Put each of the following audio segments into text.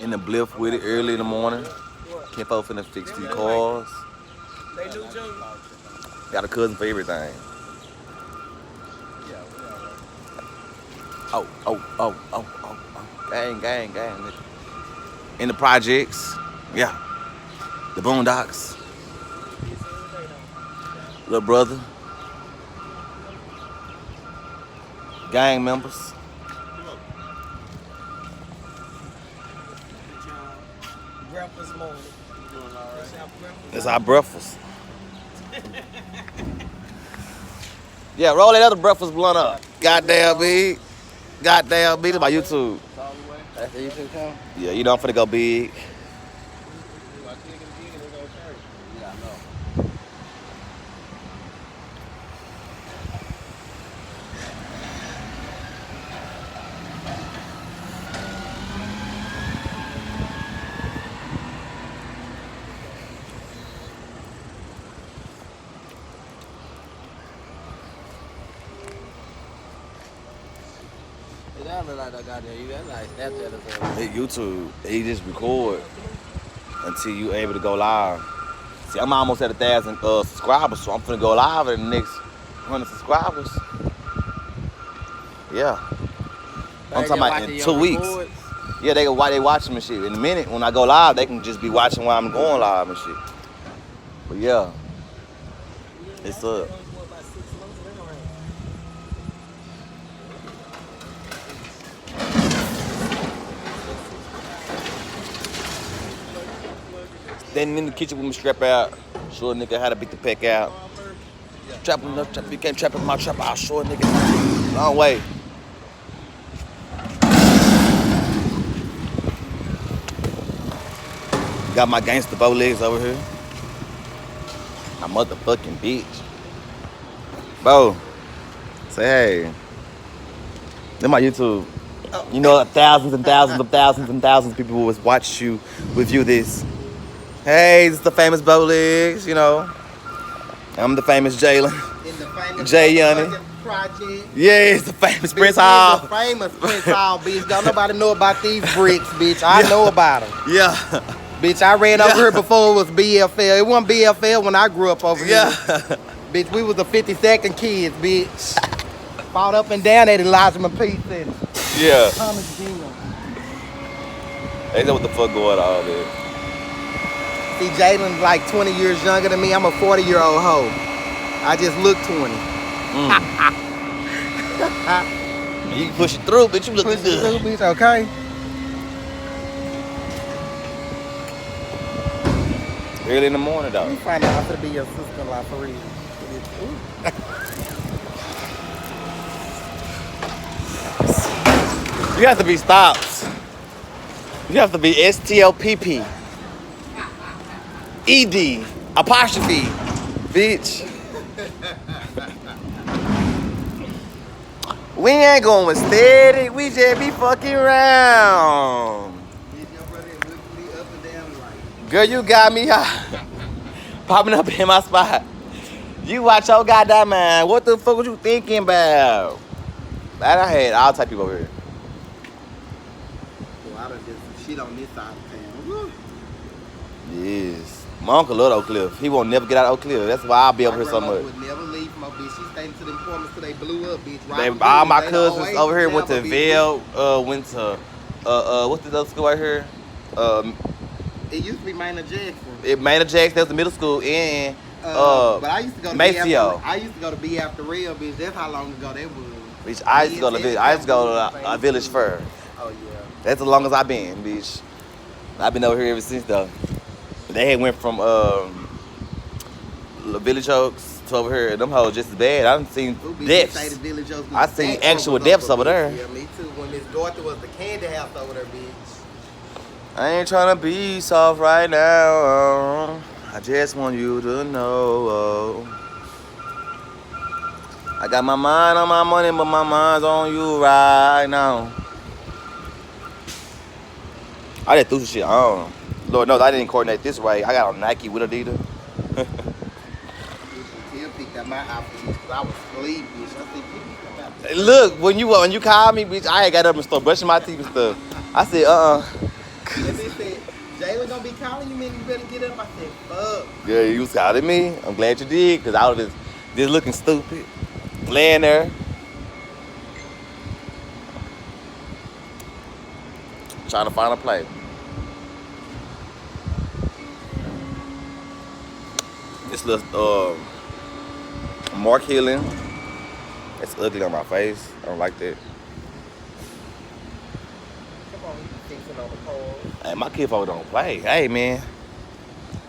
In the bliff with it early in the morning. Kept up finna fix these cars. Got a cousin for everything. Oh. Gang. Nigga. In the projects. Yeah. The Boondocks. Little brother. Gang members. Breakfast morning. That's our breakfast. Yeah, roll that other breakfast blunt up. Goddamn, big. Goddamn, big. That's my YouTube. That's the YouTube channel? Yeah, you know I'm finna go big. Yeah, I know. That look like that goddamn you. That's like Snapchat or something. Hey, YouTube, he just record until you able to go live. See, I'm almost at 1,000 subscribers, so I'm finna go live in the next 100 subscribers. Yeah. I'm talking about in 2 weeks. Yeah, they watching me shit. In a minute, when I go live, they can just be watching while I'm going live and shit. But yeah, it's up. Then in the kitchen with me strap out, show a nigga how to beat the peck out. Trap him up, you can't trap him my trap, I'll show a nigga. Long way. Got my gangster bow legs over here. My motherfucking bitch. Bo, say hey. Then my YouTube. You know, thousands of people will watch you review this. Hey, this is the famous bow legs, you know. I'm the famous Jalen. In the famous Jay Yunny. project. Yeah, it's the famous Prince Bitch, Hall. the famous Prince Hall, bitch. Don't nobody know about these bricks, bitch. I know about them. Yeah. Bitch, I ran over here before it was BFL. It wasn't BFL when I grew up over here. Yeah. Bitch, we was the 52nd kids, bitch. Fought up and down at Elijah McPeace Center. Yeah. Thomas Jr. They know what the fuck going on there. See, Jalen's like 20 years younger than me. I'm a 40-year-old hoe. I just look 20. You can push it through, bitch. You looking Push it good. through, bitch, okay? Early in the morning, Let me though. find out I'm gonna be your sister-in-law for real. You have to be stopped. You have to be STLPP. ED. Apostrophe. Bitch. We ain't going steady. We just be fucking around. Girl, you got me high. Popping up in my spot. You watch your goddamn man. What the fuck was you thinking about? I had all type of people over here. Well, I done did some shit on this side of town. Woo. Yes. My uncle love Oak Cliff. He won't never get out of Oak Cliff. That's why I'll be over here so much. would never leave from my bitch. She stayed to the informants till they blew up, bitch. They, all my cousins over here went to Vail, went to, what's the other school right here? It used to be Maynard Jackson. Maynard Jackson, that was the middle school, and But I used to go to Maceo. I used to go to Be After Real, bitch. That's how long ago that was. Bitch, I used to go to Village Fair. Oh yeah. That's the longest I've been, bitch. I've been over here ever since though. They had went from Village Oaks to over here. Them hoes just as bad. I done seen deaths. I seen actual deaths over there. Yeah, me too. When Miss Dorothy was the candy house over there, bitch. I ain't trying to be soft right now. I just want you to know. I got my mind on my money, but my mind's on you right now. I just threw some shit on. Lord knows I didn't coordinate this way. I got on Nike with Adidas. Still picked up my outfit because I was asleep, bitch. I said, people come out. Look, when you called me, bitch, I ain't got up and started brushing my teeth and stuff. I said, And they said, Jalen gonna be calling you, man. You better get up. I said, fuck. Girl, you was calling me. I'm glad you did, because I was just looking stupid. Laying there. Trying to find a play. This little Mark Healing. It's ugly on my face. I don't like that. Come on, you fixing on the pole. Hey, my kinfolk don't play. Hey, man.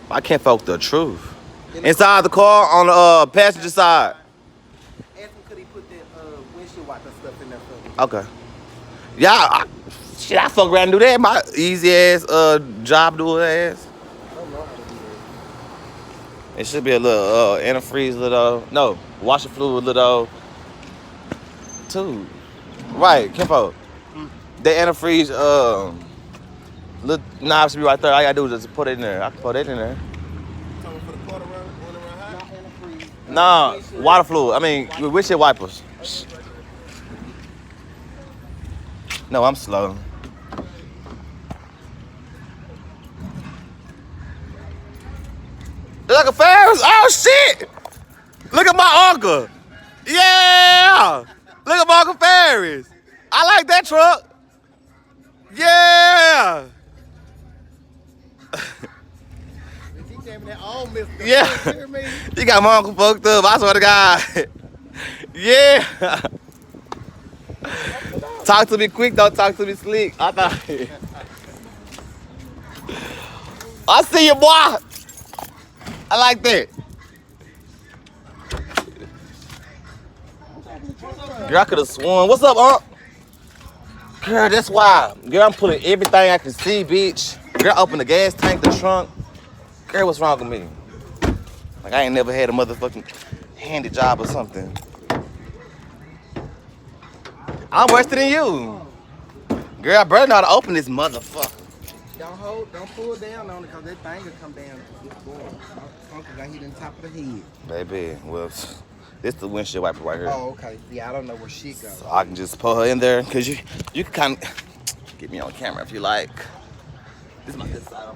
My kinfolk the truth. Inside the car on the passenger side. Ask him, could he put that windshield wiper stuff in there for me? Okay. Yeah, shit, I fuck around and do that. My easy ass job doing ass. I don't know how to do that. It should be a little antifreeze little, no, washer fluid little too. Right, kinfolk. The antifreeze little knobs should be right there. All I gotta do is just put it in there. I can put it in there. Talking for the quarter round, high? Not antifreeze. Nah, water fluid. I mean, windshield wipers. No, I'm slow. Look at Ferris. Oh shit! Look at my uncle. Yeah! Look at my Uncle Ferris. I like that truck. Yeah! He gave me that all Mr. Yeah. You hear me? You got my uncle fucked up. I swear to God. Yeah. Talk to me quick, don't talk to me slick. I see you, boy. I like that. Girl, I could have sworn. What's up, Unc? Girl, that's why. Girl, I'm putting everything I can see, bitch. Girl, open the gas tank, the trunk. Girl, what's wrong with me? Like, I ain't never had a motherfucking handy job or something. I'm worse than you. Girl, I better not open this motherfucker. Don't pull down on it, because that thing will come down. It's going. Uncle got hit in the top of the head. Baby, well, this the windshield wiper right here. Oh, okay. Yeah, I don't know where she goes. So I can just put her in there, because you can kind of get me on camera if you like. This is my good side.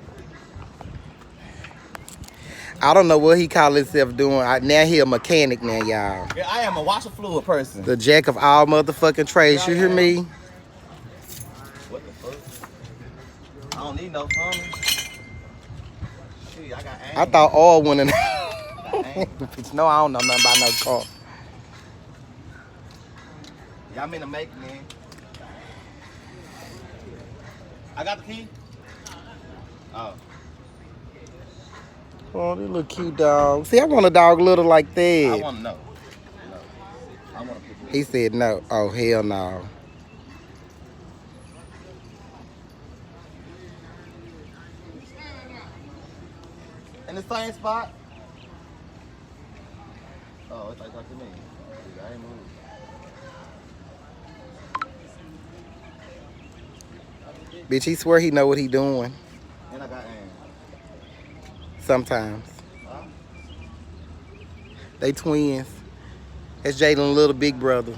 I don't know what he call himself doing. Now he a mechanic now, y'all. Yeah, I am a washer fluid person. The jack of all motherfucking trades. You hear me? What the fuck? I don't need no plumbing. Shit, I got aim. I thought all went in. Aim. Bitch, no, I don't know nothing about no car. Yeah, I'm in the make, man. I got the key. Oh. Oh, they look cute dog. See, I want a dog little like that. I want to know. No. I want to pick He said no. Oh, hell no. in the same spot. Oh, it's like talk to me. I ain't moved. Bitch, he swear he know what he doing. And I got aim. Sometimes. Huh? They twins. That's Jaden's little big brother.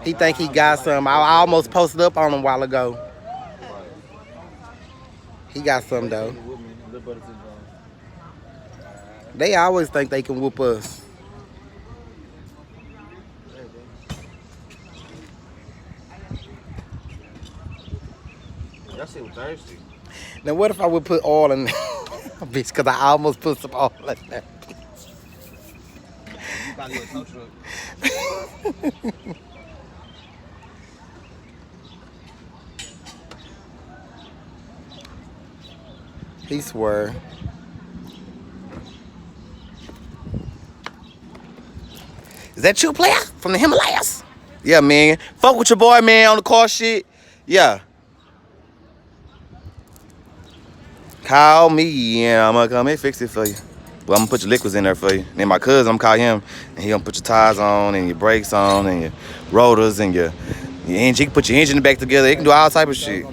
He think he got some. I almost posted up on him a while ago. He got some though. They always think they can whoop us. That shit was thirsty. Now what if I would put oil in there? Bitch, cause I almost put some oil in there. You got a little tow truck. He swear. Is that you, player? From the Himalayas? Yeah, man. Fuck with your boy, man, on the car shit. Yeah. Call me, yeah, I'm gonna come and fix it for you. Well, I'm gonna put your liquids in there for you. Then my cousin, I'm gonna call him, and he gonna put your tires on, and your brakes on, and your rotors, and your engine. He can put your engine back together. He can do all type of shit.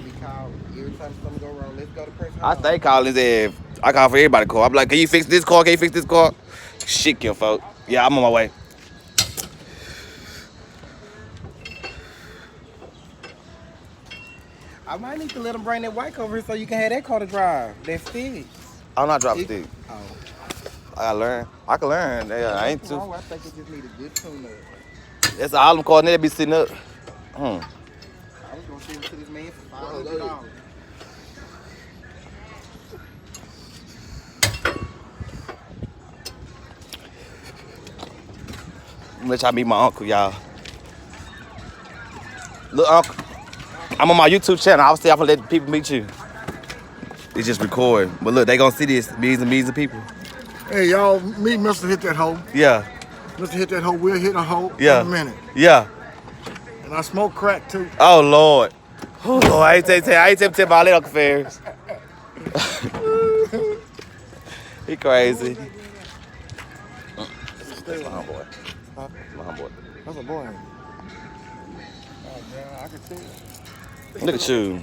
I stay calling his ass. I call for everybody call. I'm like, can you fix this car? Can you fix this car? Shit, kill folk. Yeah, I'm on my way. I I might need to let them bring that white over here so you can have that car to drive. That stick. I'm not dropping stick. Oh. I gotta learn. I can learn. Yeah, I ain't too. I think it just need a good tune up. That's all them cars there be sitting up. I was gonna send it to this man for $500. Let y'all meet my uncle, y'all. Look, uncle. I'm on my YouTube channel. I'll stay off and let people meet you. They just record. But look, they gonna see this. Millions of people. Hey, y'all, meet Mr. Hit That Hoe. Yeah. Mr. Hit That Hoe, we'll hit a hoe Yeah. in a minute. Yeah. And I smoke crack, too. Oh, Lord. Oh, Lord. I ain't tell about that, Uncle Ferris. He crazy. Stay My with me. homeboy. Huh? My homeboy. That's a boy. Oh, man, I can see it. Look at you.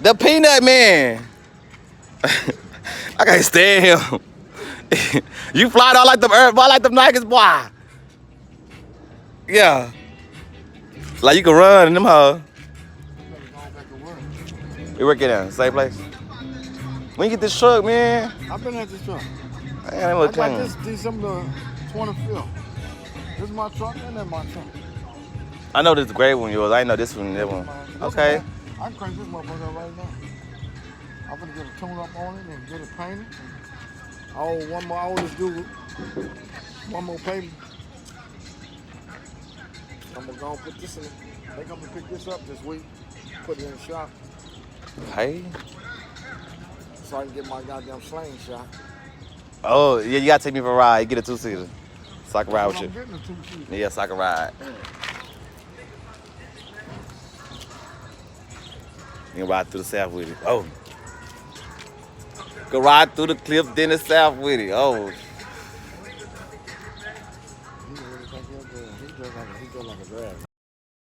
The Peanut Man. I can't stand him. You fly out like them Nikes, boy. Yeah. Like you can run in them hoes. You work it down, same place. When you get this truck, man. I've been at this truck. Man, that I look got clean. this December 25th. This is my truck and then my truck. I know this is the gray one yours. I ain't know this one, that one. Okay. I can crank this motherfucker right now. I'm gonna get a tune up on it and get it painted. One more, I always do one more payment. I'm gonna go and put this in it. They gonna pick this up this week, put it in the shop, Hey. so I can get my goddamn slingshot. Oh, yeah, you gotta take me for a ride. You get a two-seater. So I can ride with I'm you. getting a 2-seater. Yeah, so I can ride. You can ride through the south with it. Oh. Go ride through the cliff, then the south with it. Oh. He really think he'll do it. He just like a dragon.